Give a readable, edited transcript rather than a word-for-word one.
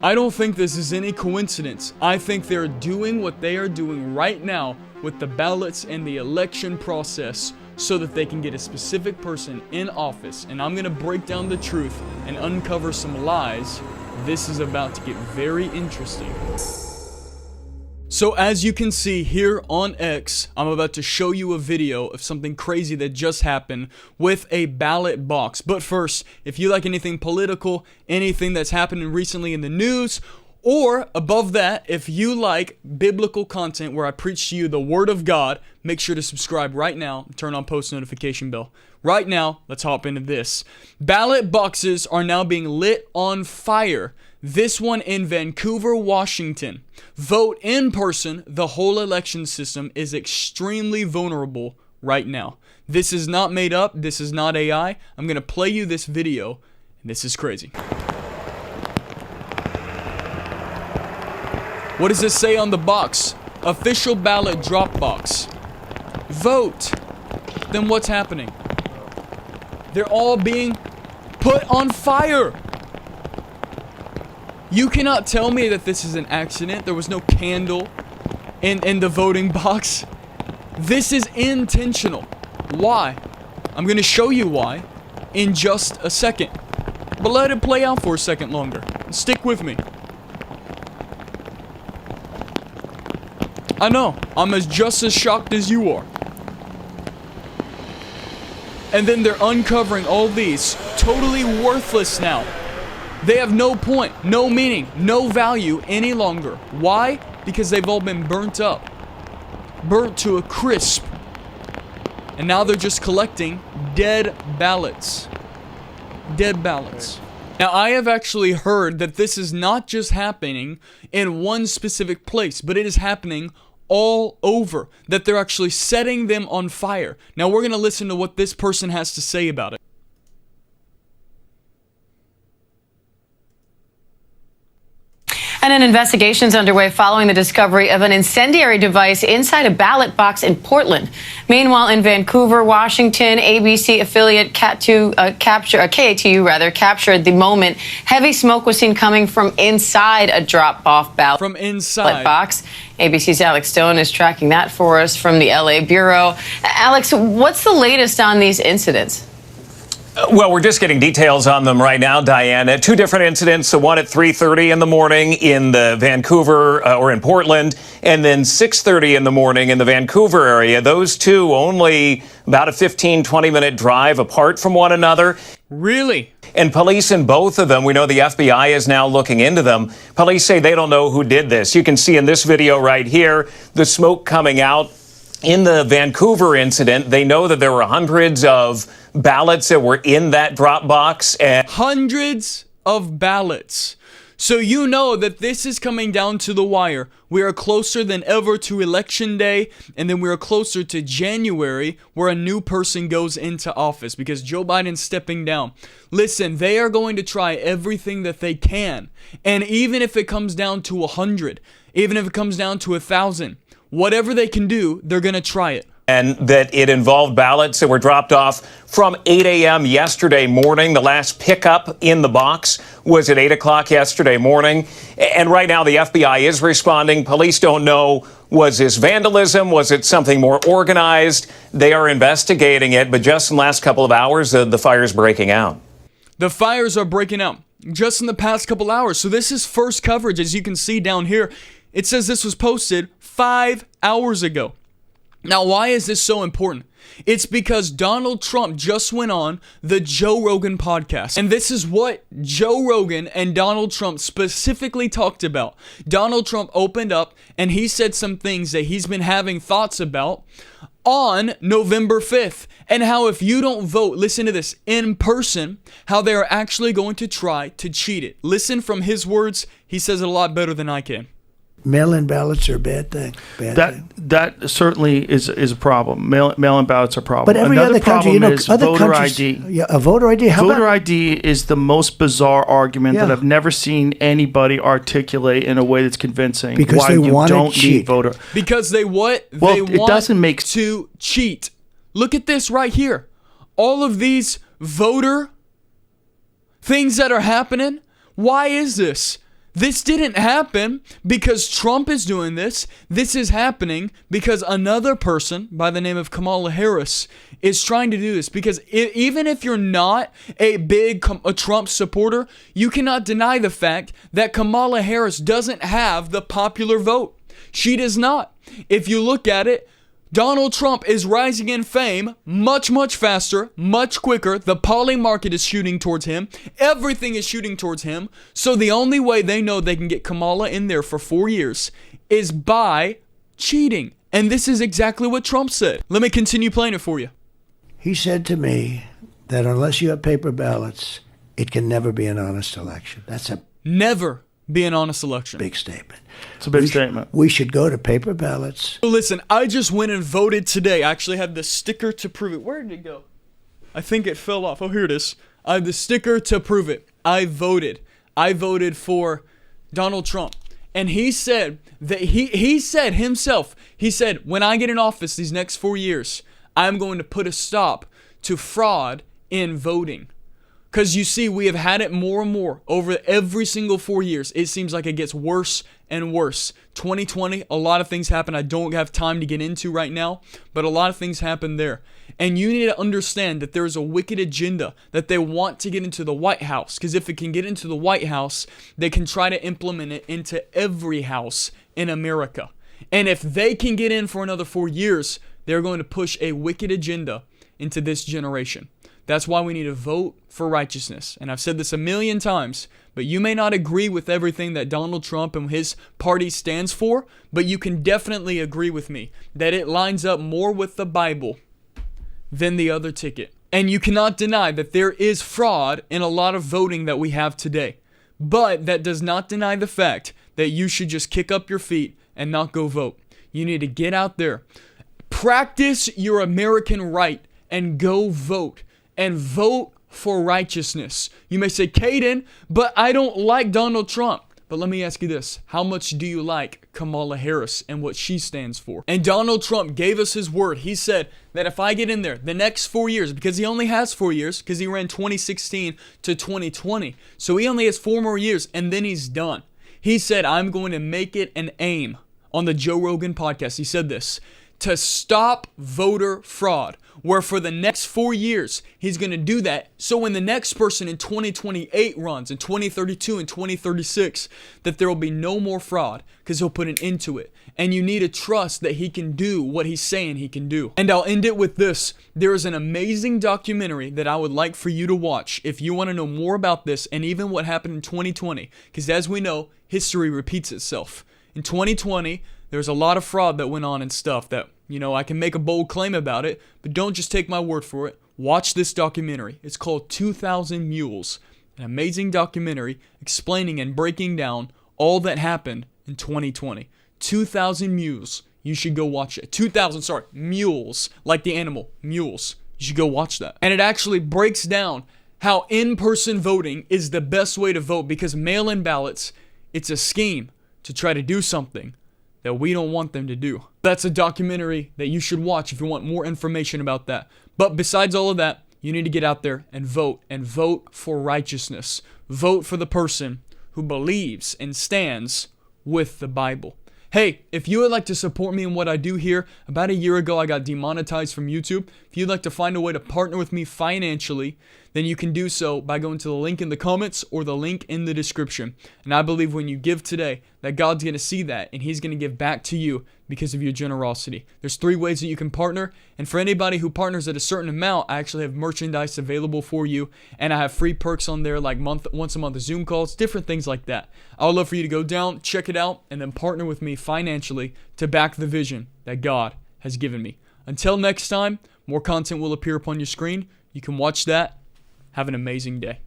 I don't think this is any coincidence. I think they're doing what they are doing right now with the ballots and the election process so that they can get a specific person in office. And I'm gonna break down the truth and uncover some lies. This is about to get very interesting. So as you can see here on X, I'm about to show you a video of something crazy that just happened with a ballot box. But first, if you like anything political, anything that's happening recently in the news, or above that, if you like biblical content where I preach to you the Word of God, make sure to subscribe right now and turn on post notification bell. Right now, let's hop into this. Ballot boxes are now being lit on fire. This one in Vancouver, Washington. Vote in person. The whole election system is extremely vulnerable right now. This is not made up. This is not AI. I'm going to play you this video, and this is crazy. What does this say on the box? Official ballot drop box. Vote. Then what's happening? They're all being put on fire. You cannot tell me that this is an accident. There was no candle in the voting box. This is intentional. Why? I'm going to show you why in just a second. But let it play out for a second longer. Stick with me. I know, I'm just as shocked as you are. And then they're uncovering all these, totally worthless now. They have no point, no meaning, no value any longer. Why? Because they've all been burnt up. Burnt to a crisp. And now they're just collecting dead ballots. Dead ballots. Now, I have actually heard that this is not just happening in one specific place, but it is happening all over, that they're actually setting them on fire. Now, we're going to listen to what this person has to say about it. And an investigation is underway following the discovery of an incendiary device inside a ballot box in Portland. Meanwhile, in Vancouver, Washington, ABC affiliate KATU captured the moment heavy smoke was seen coming from inside a drop-off ballot box. ABC's Alex Stone is tracking that for us from the LA Bureau. Alex, what's the latest on these incidents? Well, we're just getting details on them right now, Diane. Two different incidents, the one at 3:30 in the morning in the Vancouver or in Portland, and then 6:30 in the morning in the Vancouver area. Those two only about a 15, 20-minute drive apart from one another. Really? And police in both of them, we know the FBI is now looking into them. Police say they don't know who did this. You can see in this video right here, the smoke coming out. In the Vancouver incident, they know that there were hundreds of ballots that were in that drop box. And hundreds of ballots. So you know that this is coming down to the wire. We are closer than ever to Election Day, and then we are closer to January, where a new person goes into office because Joe Biden's stepping down. Listen, they are going to try everything that they can. And even if it comes down to 100, even if it comes down to 1,000, whatever they can do, they're going to try it. And that it involved ballots that were dropped off from 8 a.m. yesterday morning. The last pickup in the box was at 8 o'clock yesterday morning. And right now the FBI is responding. Police don't know, was this vandalism? Was it something more organized? They are investigating it. But just in the last couple of hours, the fire's breaking out. The fires are breaking out just in the past couple hours. So this is first coverage, as you can see down here. It says this was posted 5 hours ago. Now, why is this so important? It's because Donald Trump just went on the Joe Rogan podcast. And this is what Joe Rogan and Donald Trump specifically talked about. Donald Trump opened up and he said some things that he's been having thoughts about on November 5th. And how if you don't vote, listen to this, in person, how they are actually going to try to cheat it. Listen from his words. He says it a lot better than I can. Mail-in ballots are a bad thing. That certainly is a problem. Mail-in ballots are a problem. But every other country, voter ID. Yeah, a voter ID. Voter ID is the most bizarre argument that I've never seen anybody articulate in a way that's convincing. Because why they you want don't to cheat. need voter. Because they what? Well, they it want doesn't make to cheat. Look at this right here. All of these voter things that are happening. Why is this? This didn't happen because Trump is doing this. This is happening because another person by the name of Kamala Harris is trying to do this. Because even if you're not a big Trump supporter, you cannot deny the fact that Kamala Harris doesn't have the popular vote. She does not. If you look at it, Donald Trump is rising in fame much, much faster, much quicker. The polling market is shooting towards him. Everything is shooting towards him. So the only way they know they can get Kamala in there for 4 years is by cheating. And this is exactly what Trump said. Let me continue playing it for you. He said to me that unless you have paper ballots, it can never be an honest election. That's a never be an honest election. Big statement. It's a big statement. We should go to paper ballots. Listen, I just went and voted today. I actually have the sticker to prove it. Where did it go? I think it fell off. Oh, here it is. I have the sticker to prove it. I voted. I voted for Donald Trump. And he said that he said himself, he said, when I get in office these next 4 years, I'm going to put a stop to fraud in voting. Because you see, we have had it more and more over every single 4 years. It seems like it gets worse and worse. 2020, a lot of things happen I don't have time to get into right now, but a lot of things happen there. And you need to understand that there is a wicked agenda that they want to get into the White House. Because if it can get into the White House, they can try to implement it into every house in America. And if they can get in for another 4 years, they're going to push a wicked agenda into this generation. That's why we need to vote for righteousness. And I've said this a million times, but you may not agree with everything that Donald Trump and his party stands for, but you can definitely agree with me that it lines up more with the Bible than the other ticket. And you cannot deny that there is fraud in a lot of voting that we have today. But that does not deny the fact that you should just kick up your feet and not go vote. You need to get out there, practice your American right, and go vote. And vote for righteousness. You may say, Caden, but I don't like Donald Trump. But let me ask you this. How much do you like Kamala Harris and what she stands for? And Donald Trump gave us his word. He said that if I get in there the next 4 years, because he only has 4 years, because he ran 2016 to 2020. So he only has 4 more years and then he's done. He said, I'm going to make it an aim on the Joe Rogan podcast. He said this, to stop voter fraud, where for the next 4 years, he's going to do that. So when the next person in 2028 runs, in 2032 and 2036, that there will be no more fraud because he'll put an end to it. And you need to trust that he can do what he's saying he can do. And I'll end it with this. There is an amazing documentary that I would like for you to watch if you want to know more about this and even what happened in 2020. Because as we know, history repeats itself. In 2020, there's a lot of fraud that went on and stuff that, I can make a bold claim about it, but don't just take my word for it. Watch this documentary. It's called 2,000 Mules, an amazing documentary explaining and breaking down all that happened in 2020. 2,000 Mules. You should go watch it. 2,000, mules, like the animal, mules. You should go watch that. And it actually breaks down how in-person voting is the best way to vote because mail-in ballots, it's a scheme to try to do something that we don't want them to do. That's a documentary that you should watch if you want more information about that. But besides all of that, you need to get out there and vote for righteousness. Vote for the person who believes and stands with the Bible. Hey, if you would like to support me in what I do here, about a year ago I got demonetized from YouTube. If you'd like to find a way to partner with me financially, then you can do so by going to the link in the comments or the link in the description. And I believe when you give today, that God's going to see that and He's going to give back to you because of your generosity. There's 3 ways that you can partner. And for anybody who partners at a certain amount, I actually have merchandise available for you. And I have free perks on there like once a month Zoom calls, different things like that. I would love for you to go down, check it out, and then partner with me financially to back the vision that God has given me. Until next time, more content will appear upon your screen. You can watch that. Have an amazing day.